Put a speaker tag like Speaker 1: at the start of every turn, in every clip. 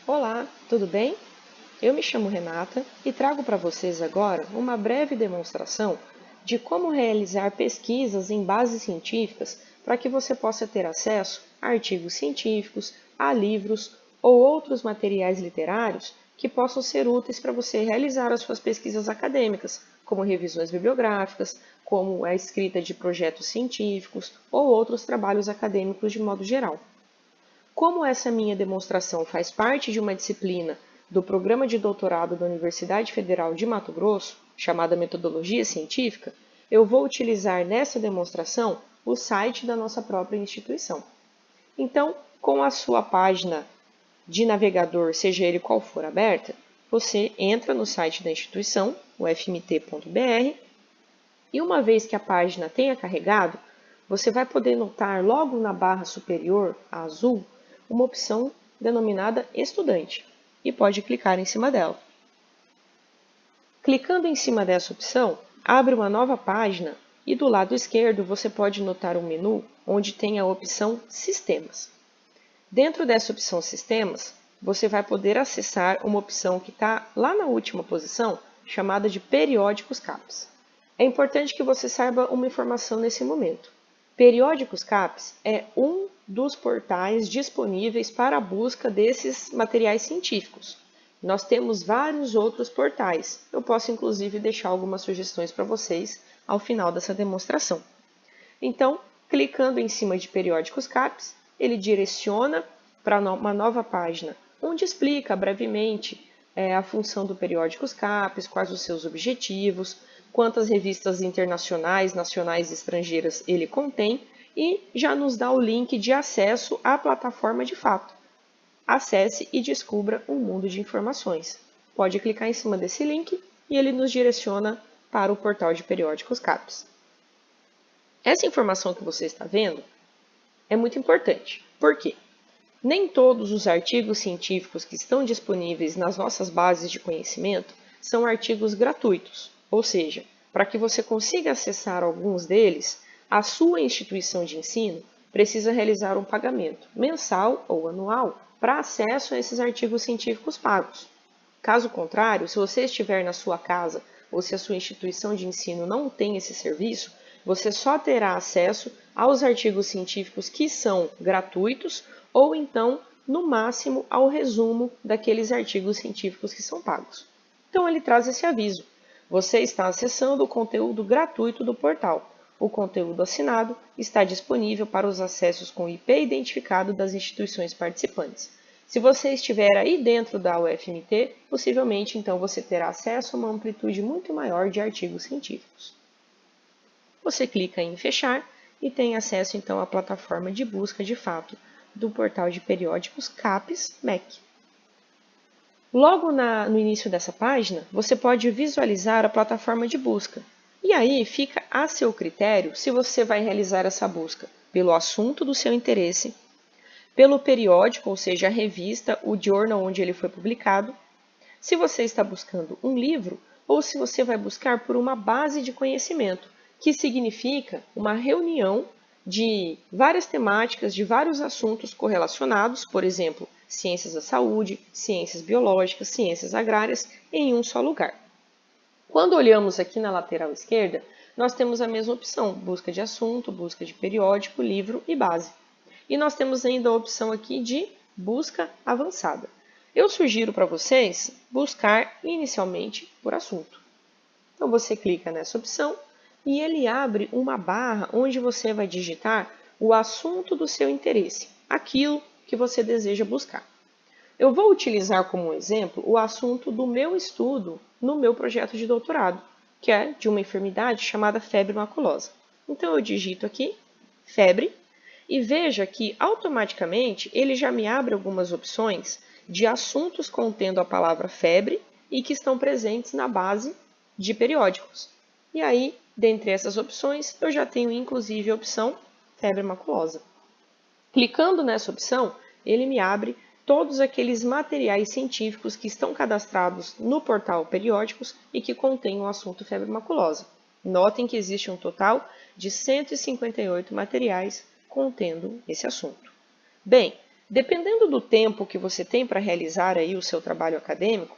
Speaker 1: Olá, tudo bem? Eu me chamo Renata e trago para vocês agora uma breve demonstração de como realizar pesquisas em bases científicas para que você possa ter acesso a artigos científicos, a livros ou outros materiais literários que possam ser úteis para você realizar as suas pesquisas acadêmicas, como revisões bibliográficas, como a escrita de projetos científicos ou outros trabalhos acadêmicos de modo geral. Como essa minha demonstração faz parte de uma disciplina do Programa de Doutorado da Universidade Federal de Mato Grosso, chamada Metodologia Científica, eu vou utilizar nessa demonstração o site da nossa própria instituição. Então, com a sua página de navegador, seja ele qual for aberta, você entra no site da instituição, o fmt.br, e uma vez que a página tenha carregado, você vai poder notar logo na barra superior, a azul, uma opção denominada Estudante e pode clicar em cima dela. Clicando em cima dessa opção, abre uma nova página e do lado esquerdo você pode notar um menu onde tem a opção Sistemas. Dentro dessa opção Sistemas, você vai poder acessar uma opção que está lá na última posição, chamada de Periódicos CAPES. É importante que você saiba uma informação nesse momento. Periódicos CAPES é um dos portais disponíveis para a busca desses materiais científicos. Nós temos vários outros portais. Eu posso inclusive deixar algumas sugestões para vocês ao final dessa demonstração. Então, clicando em cima de Periódicos CAPES, ele direciona para uma nova página, onde explica brevemente a função do Periódicos CAPES, quais os seus objetivos, quantas revistas internacionais, nacionais e estrangeiras ele contém e já nos dá o link de acesso à plataforma de fato. Acesse e descubra um mundo de informações. Pode clicar em cima desse link e ele nos direciona para o portal de Periódicos CAPES. Essa informação que você está vendo é muito importante. Por quê? Nem todos os artigos científicos que estão disponíveis nas nossas bases de conhecimento são artigos gratuitos, ou seja, para que você consiga acessar alguns deles, a sua instituição de ensino precisa realizar um pagamento mensal ou anual para acesso a esses artigos científicos pagos. Caso contrário, se você estiver na sua casa ou se a sua instituição de ensino não tem esse serviço, você só terá acesso aos artigos científicos que são gratuitos ou então, no máximo, ao resumo daqueles artigos científicos que são pagos. Então, ele traz esse aviso. Você está acessando o conteúdo gratuito do portal. O conteúdo assinado está disponível para os acessos com IP identificado das instituições participantes. Se você estiver aí dentro da UFMT, possivelmente então você terá acesso a uma amplitude muito maior de artigos científicos. Você clica em fechar e tem acesso então à plataforma de busca de fato do portal de periódicos CAPES-MEC. Logo no início dessa página, você pode visualizar a plataforma de busca. E aí fica a seu critério se você vai realizar essa busca pelo assunto do seu interesse, pelo periódico, ou seja, a revista, o journal onde ele foi publicado, se você está buscando um livro ou se você vai buscar por uma base de conhecimento, que significa uma reunião de várias temáticas, de vários assuntos correlacionados, por exemplo, ciências da saúde, ciências biológicas, ciências agrárias, em um só lugar. Quando olhamos aqui na lateral esquerda, nós temos a mesma opção, busca de assunto, busca de periódico, livro e base. E nós temos ainda a opção aqui de busca avançada. Eu sugiro para vocês buscar inicialmente por assunto. Então você clica nessa opção e ele abre uma barra onde você vai digitar o assunto do seu interesse, aquilo que você deseja buscar. Eu vou utilizar como exemplo o assunto do meu estudo no meu projeto de doutorado, que é de uma enfermidade chamada febre maculosa. Então eu digito aqui febre e veja que automaticamente ele já me abre algumas opções de assuntos contendo a palavra febre e que estão presentes na base de periódicos. E aí, dentre essas opções, eu já tenho inclusive a opção febre maculosa. Clicando nessa opção, ele me abre todos aqueles materiais científicos que estão cadastrados no portal Periódicos e que contêm o assunto febre maculosa. Notem que existe um total de 158 materiais contendo esse assunto. Bem, Dependendo do tempo que você tem para realizar aí o seu trabalho acadêmico,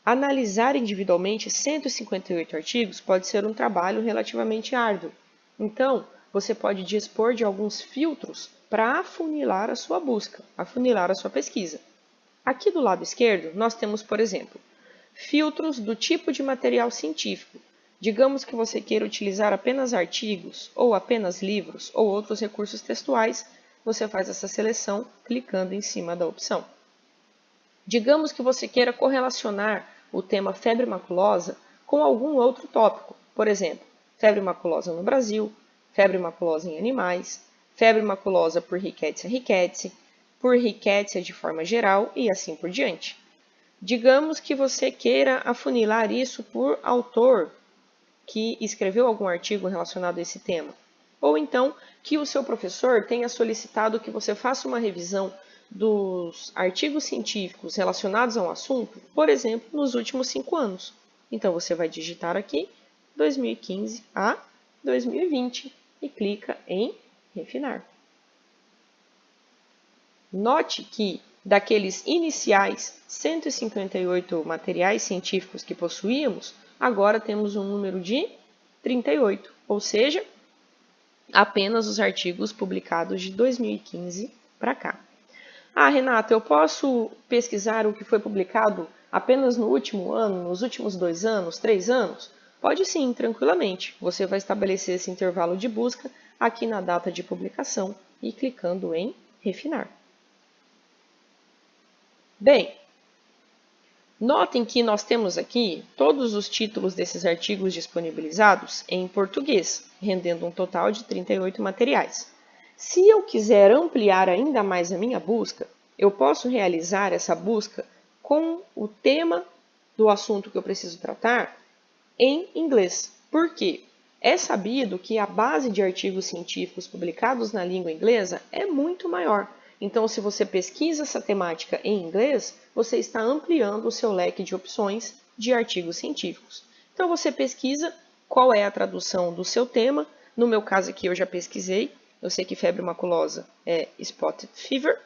Speaker 1: analisar individualmente 158 artigos pode ser um trabalho relativamente árduo. Então, você pode dispor de alguns filtros para afunilar a sua busca, afunilar a sua pesquisa. Aqui do lado esquerdo, nós temos, por exemplo, filtros do tipo de material científico. Digamos que você queira utilizar apenas artigos, ou apenas livros, ou outros recursos textuais, você faz essa seleção clicando em cima da opção. Digamos que você queira correlacionar o tema febre maculosa com algum outro tópico, por exemplo, febre maculosa no Brasil, febre maculosa em animais, febre maculosa por rickettsia rickettsii, por rickettsia de forma geral e assim por diante. Digamos que você queira afunilar isso por autor que escreveu algum artigo relacionado a esse tema, ou então que o seu professor tenha solicitado que você faça uma revisão dos artigos científicos relacionados a um assunto, por exemplo, nos últimos 5 anos. Então você vai digitar aqui 2015 a 2020 e clica em refinar. Note que daqueles iniciais 158 materiais científicos que possuíamos, agora temos um número de 38, ou seja, apenas os artigos publicados de 2015 para cá. Ah, Renata, eu posso pesquisar o que foi publicado apenas no último ano, nos últimos 2 anos, 3 anos? Pode sim, tranquilamente. Você vai estabelecer esse intervalo de busca aqui na data de publicação e clicando em refinar. Bem, notem que nós temos aqui todos os títulos desses artigos disponibilizados em português, rendendo um total de 38 materiais. Se eu quiser ampliar ainda mais a minha busca, eu posso realizar essa busca com o tema do assunto que eu preciso tratar em inglês. Por quê? É sabido que a base de artigos científicos publicados na língua inglesa é muito maior. Então, se você pesquisa essa temática em inglês, você está ampliando o seu leque de opções de artigos científicos. Então, você pesquisa qual é a tradução do seu tema. No meu caso aqui, eu já pesquisei. Eu sei que febre maculosa é spotted fever.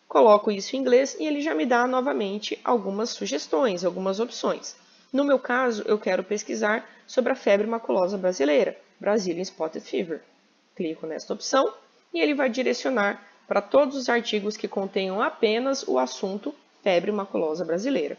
Speaker 1: Coloco isso em inglês e ele já me dá novamente algumas sugestões, algumas opções. No meu caso, eu quero pesquisar sobre a febre maculosa brasileira, Brazilian Spotted Fever. Clico nesta opção e ele vai direcionar para todos os artigos que contenham apenas o assunto febre maculosa brasileira.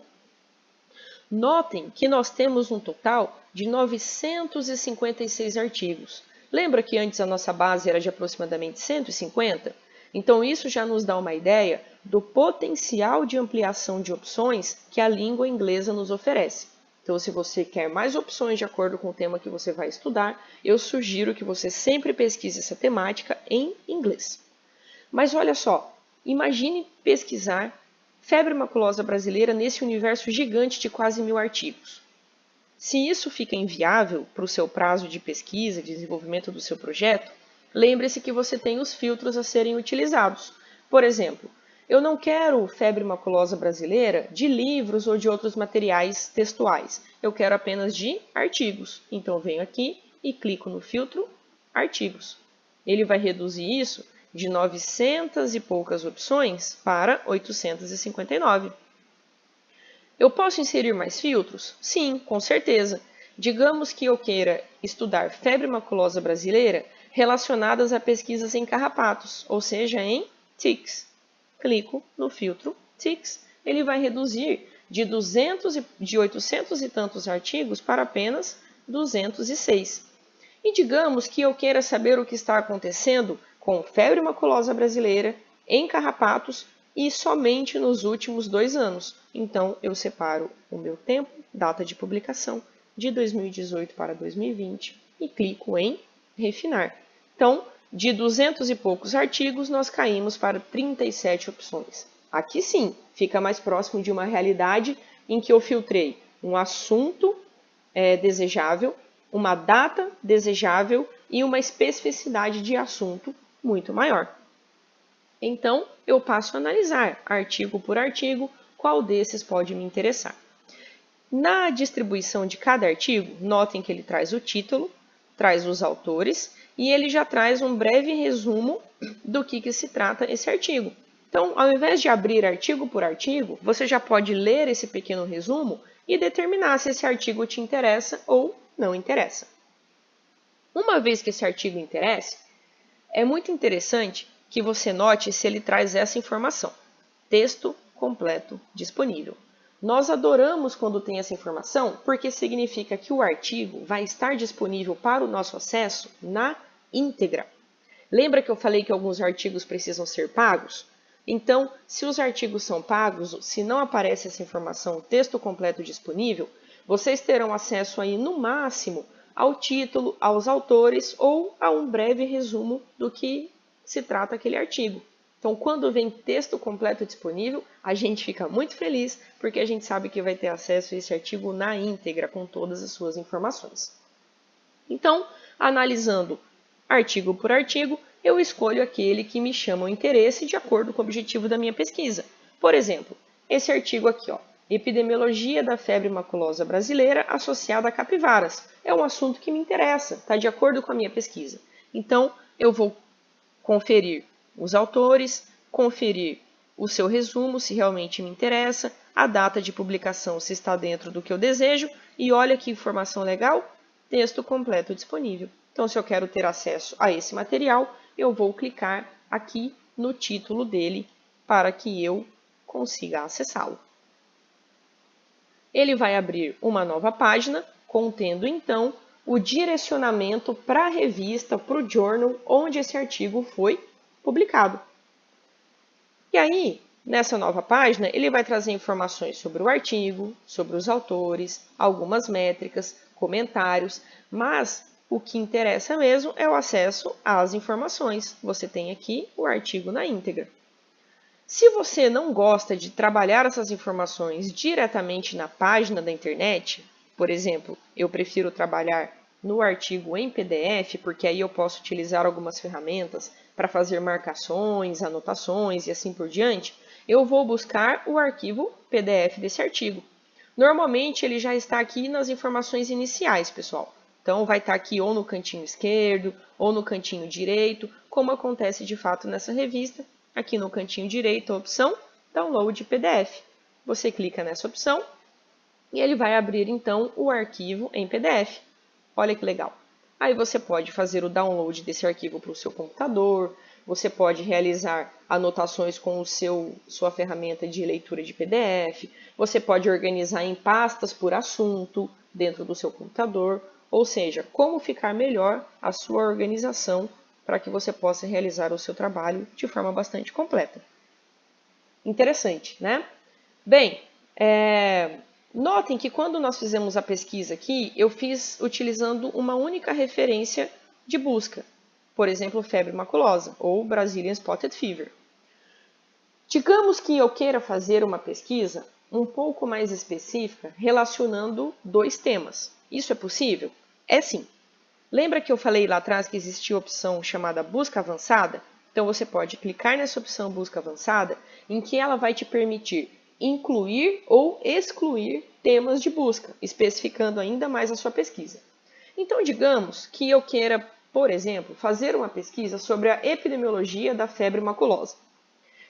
Speaker 1: Notem que nós temos um total de 956 artigos. Lembra que antes a nossa base era de aproximadamente 150? Então isso já nos dá uma ideia do potencial de ampliação de opções que a língua inglesa nos oferece. Então, se você quer mais opções de acordo com o tema que você vai estudar, eu sugiro que você sempre pesquise essa temática em inglês. Mas olha só, imagine pesquisar febre maculosa brasileira nesse universo gigante de quase 1000 artigos. Se isso fica inviável para o seu prazo de pesquisa e desenvolvimento do seu projeto, lembre-se que você tem os filtros a serem utilizados. Por exemplo, eu não quero febre maculosa brasileira de livros ou de outros materiais textuais. Eu quero apenas de artigos. Então, venho aqui e clico no filtro Artigos. Ele vai reduzir isso de 900 e poucas opções para 859. Eu posso inserir mais filtros? Sim, com certeza. Digamos que eu queira estudar febre maculosa brasileira relacionadas a pesquisas em carrapatos, ou seja, em ticks. Clico no filtro ticks, ele vai reduzir de 800 e tantos artigos para apenas 206. E digamos que eu queira saber o que está acontecendo com febre maculosa brasileira em carrapatos e somente nos últimos 2 anos. Então, eu separo o meu tempo, data de publicação, de 2018 para 2020 e clico em refinar. Então, de 200 e poucos artigos, nós caímos para 37 opções. Aqui sim, fica mais próximo de uma realidade em que eu filtrei um assunto desejável, uma data desejável e uma especificidade de assunto muito maior. Então, eu passo a analisar, artigo por artigo, qual desses pode me interessar. Na distribuição de cada artigo, notem que ele traz o título, traz os autores e ele já traz um breve resumo do que se trata esse artigo. Então, ao invés de abrir artigo por artigo, você já pode ler esse pequeno resumo e determinar se esse artigo te interessa ou não interessa. Uma vez que esse artigo interesse, é muito interessante que você note se ele traz essa informação: texto completo disponível. Nós adoramos quando tem essa informação porque significa que o artigo vai estar disponível para o nosso acesso na íntegra. Lembra que eu falei que alguns artigos precisam ser pagos? Então, se os artigos são pagos, se não aparece essa informação, texto completo disponível, vocês terão acesso aí no máximo ao título, aos autores ou a um breve resumo do que se trata aquele artigo. Então, quando vem texto completo disponível, a gente fica muito feliz porque a gente sabe que vai ter acesso a esse artigo na íntegra, com todas as suas informações. Então, analisando artigo por artigo, eu escolho aquele que me chama o interesse de acordo com o objetivo da minha pesquisa. Por exemplo, esse artigo aqui, ó, Epidemiologia da febre maculosa brasileira associada a capivaras. É um assunto que me interessa, está de acordo com a minha pesquisa. Então, eu vou conferir os autores, conferir o seu resumo, se realmente me interessa, a data de publicação, se está dentro do que eu desejo, e olha que informação legal, texto completo disponível. Então, se eu quero ter acesso a esse material, eu vou clicar aqui no título dele para que eu consiga acessá-lo. Ele vai abrir uma nova página, contendo então o direcionamento para a revista, para o journal, onde esse artigo foi publicado. E aí, nessa nova página, ele vai trazer informações sobre o artigo, sobre os autores, algumas métricas, comentários, mas o que interessa mesmo é o acesso às informações. Você tem aqui o artigo na íntegra. Se você não gosta de trabalhar essas informações diretamente na página da internet, por exemplo, eu prefiro trabalhar no artigo em PDF, porque aí eu posso utilizar algumas ferramentas para fazer marcações, anotações e assim por diante, eu vou buscar o arquivo PDF desse artigo. Normalmente ele já está aqui nas informações iniciais, pessoal. Então vai estar aqui ou no cantinho esquerdo ou no cantinho direito, como acontece de fato nessa revista. Aqui no cantinho direito, a opção Download PDF. Você clica nessa opção e ele vai abrir então o arquivo em PDF. Olha que legal. Aí você pode fazer o download desse arquivo para o seu computador, você pode realizar anotações com sua ferramenta de leitura de PDF, você pode organizar em pastas por assunto dentro do seu computador, ou seja, como ficar melhor a sua organização para que você possa realizar o seu trabalho de forma bastante completa. Interessante, né? Bem, notem que quando nós fizemos a pesquisa aqui, eu fiz utilizando uma única referência de busca. Por exemplo, febre maculosa ou Brazilian Spotted Fever. Digamos que eu queira fazer uma pesquisa um pouco mais específica relacionando dois temas. Isso é possível? É sim. Lembra que eu falei lá atrás que existia a opção chamada busca avançada? Então você pode clicar nessa opção busca avançada, em que ela vai te permitir incluir ou excluir temas de busca, especificando ainda mais a sua pesquisa. Então digamos que eu queira, por exemplo, fazer uma pesquisa sobre a epidemiologia da febre maculosa.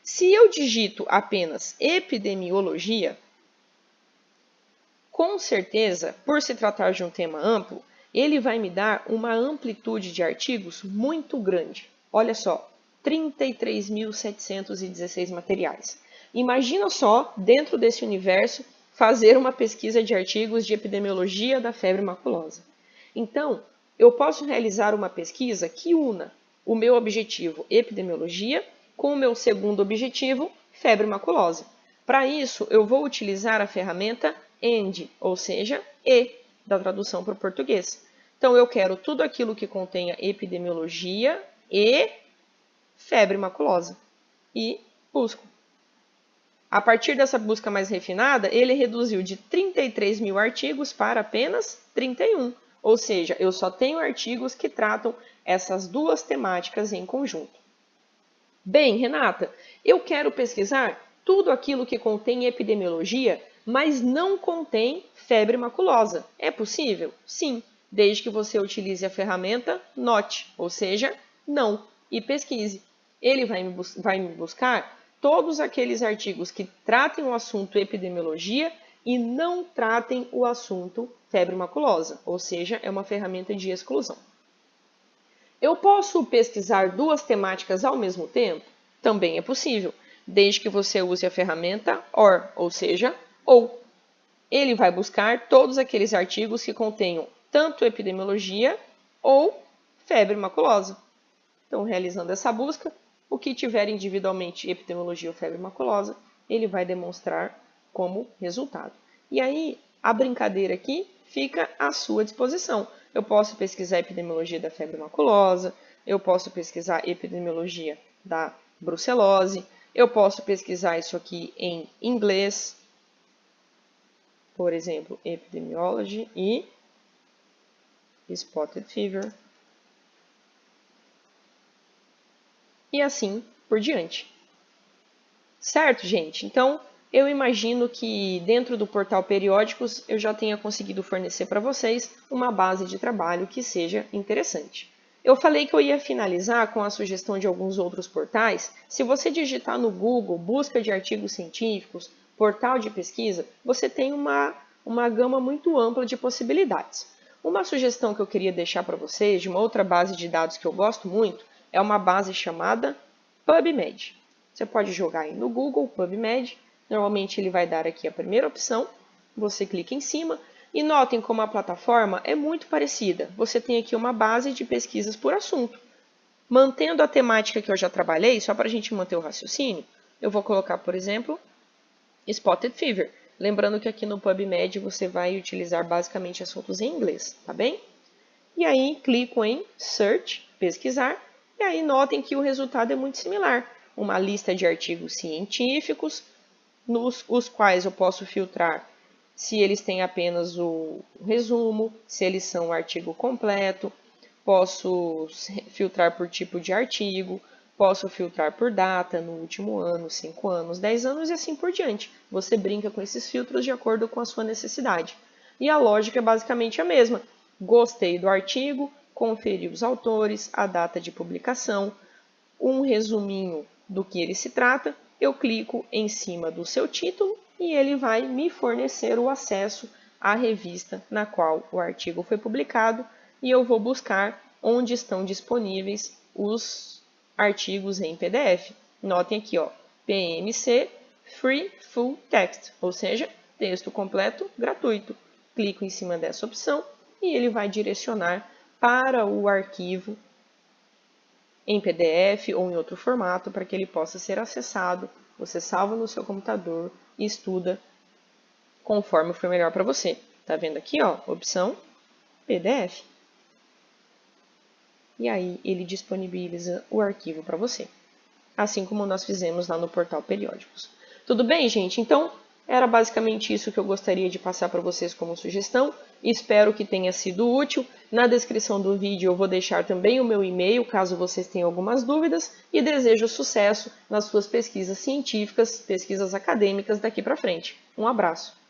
Speaker 1: Se eu digito apenas epidemiologia, com certeza, por se tratar de um tema amplo, ele vai me dar uma amplitude de artigos muito grande. Olha só, 33.716 materiais. Imagina só, dentro desse universo, fazer uma pesquisa de artigos de epidemiologia da febre maculosa. Então, eu posso realizar uma pesquisa que una o meu objetivo epidemiologia com o meu segundo objetivo, febre maculosa. Para isso, eu vou utilizar a ferramenta END, ou seja, E, da tradução para o português. Então, eu quero tudo aquilo que contenha epidemiologia e febre maculosa. E busco. A partir dessa busca mais refinada, ele reduziu de 33 mil artigos para apenas 31. Ou seja, eu só tenho artigos que tratam essas duas temáticas em conjunto. Bem, Renata, eu quero pesquisar tudo aquilo que contém epidemiologia, mas não contém febre maculosa. É possível? Sim, desde que você utilize a ferramenta NOT, ou seja, não, e pesquise. Ele vai me buscar todos aqueles artigos que tratem o assunto epidemiologia e não tratem o assunto febre maculosa, ou seja, é uma ferramenta de exclusão. Eu posso pesquisar duas temáticas ao mesmo tempo? Também é possível, desde que você use a ferramenta OR, ou seja, ou. Ele vai buscar todos aqueles artigos que contenham tanto epidemiologia ou febre maculosa. Então, realizando essa busca, o que tiver individualmente epidemiologia ou febre maculosa, ele vai demonstrar como resultado. E aí, a brincadeira aqui fica à sua disposição. Eu posso pesquisar epidemiologia da febre maculosa, eu posso pesquisar epidemiologia da brucelose, eu posso pesquisar isso aqui em inglês, por exemplo, epidemiology e spotted fever. E assim por diante. Certo, gente? Então, eu imagino que dentro do portal Periódicos eu já tenha conseguido fornecer para vocês uma base de trabalho que seja interessante. Eu falei que eu ia finalizar com a sugestão de alguns outros portais. Se você digitar no Google busca de artigos científicos, portal de pesquisa, você tem uma gama muito ampla de possibilidades. Uma sugestão que eu queria deixar para vocês de uma outra base de dados que eu gosto muito é uma base chamada PubMed. Você pode jogar aí no Google PubMed, normalmente ele vai dar aqui a primeira opção, você clica em cima e notem como a plataforma é muito parecida. Você tem aqui uma base de pesquisas por assunto. Mantendo a temática que eu já trabalhei, só para a gente manter o raciocínio, eu vou colocar, por exemplo, Spotted Fever. Lembrando que aqui no PubMed você vai utilizar basicamente assuntos em inglês, tá bem? E aí clico em Search, pesquisar, e aí notem que o resultado é muito similar. Uma lista de artigos científicos, os quais eu posso filtrar se eles têm apenas o resumo, se eles são um artigo completo, posso filtrar por tipo de artigo, posso filtrar por data, no último ano, 5 anos, 10 anos e assim por diante. Você brinca com esses filtros de acordo com a sua necessidade. E a lógica é basicamente a mesma. Gostei do artigo, conferi os autores, a data de publicação, um resuminho do que ele se trata, eu clico em cima do seu título e ele vai me fornecer o acesso à revista na qual o artigo foi publicado e eu vou buscar onde estão disponíveis os artigos em PDF. Notem aqui, ó, PMC Free Full Text, ou seja, texto completo gratuito. Clico em cima dessa opção e ele vai direcionar para o arquivo em PDF ou em outro formato para que ele possa ser acessado. Você salva no seu computador e estuda conforme for melhor para você. Tá vendo aqui, ó, opção PDF. E aí ele disponibiliza o arquivo para você, assim como nós fizemos lá no portal Periódicos. Tudo bem, gente? Então, era basicamente isso que eu gostaria de passar para vocês como sugestão. Espero que tenha sido útil. Na descrição do vídeo eu vou deixar também o meu e-mail, caso vocês tenham algumas dúvidas. E desejo sucesso nas suas pesquisas científicas, pesquisas acadêmicas daqui para frente. Um abraço!